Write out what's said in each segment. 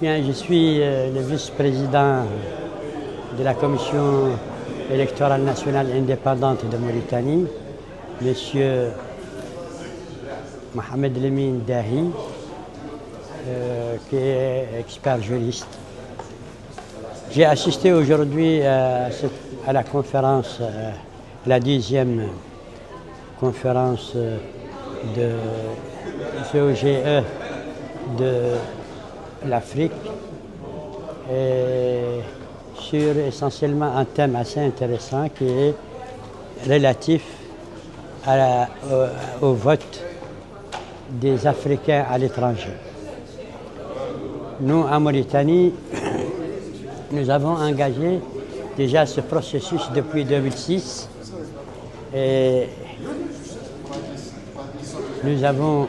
Bien, je suis le vice-président de la Commission électorale nationale indépendante de Mauritanie, Monsieur Mohamed Lemine Dahi, qui est expert juriste. J'ai assisté aujourd'hui à la conférence, la 10e conférence de COGE de l'Afrique, sur essentiellement un thème assez intéressant qui est relatif au vote des Africains à l'étranger. Nous, en Mauritanie, nous avons engagé déjà ce processus depuis 2006 et nous avons,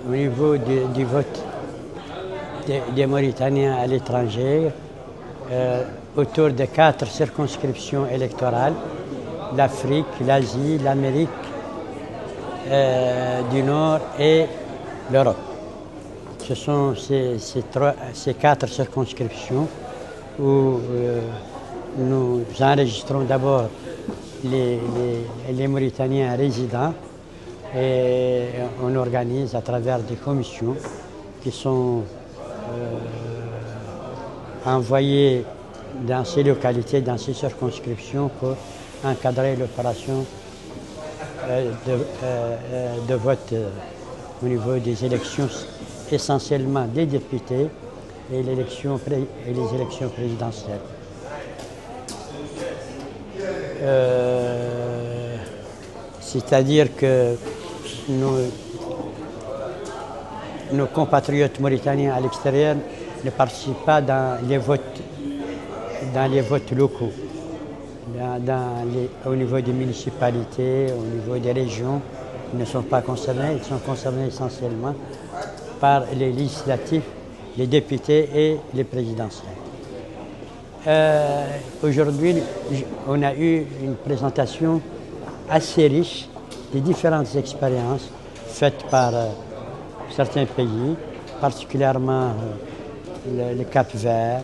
au niveau du vote des Mauritaniens à l'étranger, autour de 4 circonscriptions électorales, l'Afrique, l'Asie, l'Amérique du Nord et l'Europe. Ce sont ces 4 circonscriptions où nous enregistrons d'abord les Mauritaniens résidents et on organise à travers des commissions qui sont envoyées dans ces localités, dans ces circonscriptions pour encadrer l'opération de vote au niveau des élections, essentiellement des députés et les élections présidentielles. C'est-à-dire que nos compatriotes mauritaniens à l'extérieur ne participent pas dans les votes locaux, au niveau des municipalités, au niveau des régions. Ils ne sont pas concernés, ils sont concernés essentiellement par les législatifs, les députés et les présidentielles. Aujourd'hui, on a eu une présentation assez riche des différentes expériences faites par certains pays, particulièrement le Cap-Vert,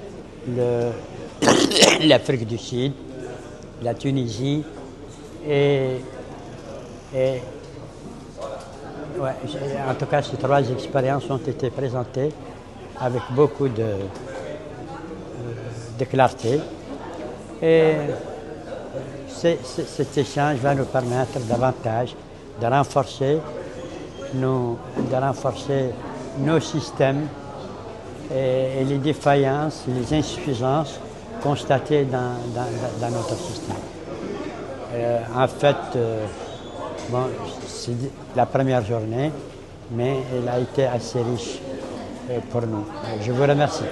l'Afrique du Sud, la Tunisie en tout cas, ces 3 expériences ont été présentées avec beaucoup de clarté. Et cet échange va nous permettre davantage de renforcer nos systèmes et les défaillances, les insuffisances constatées dans notre système. En fait, c'est la première journée, mais elle a été assez riche pour nous. Je vous remercie.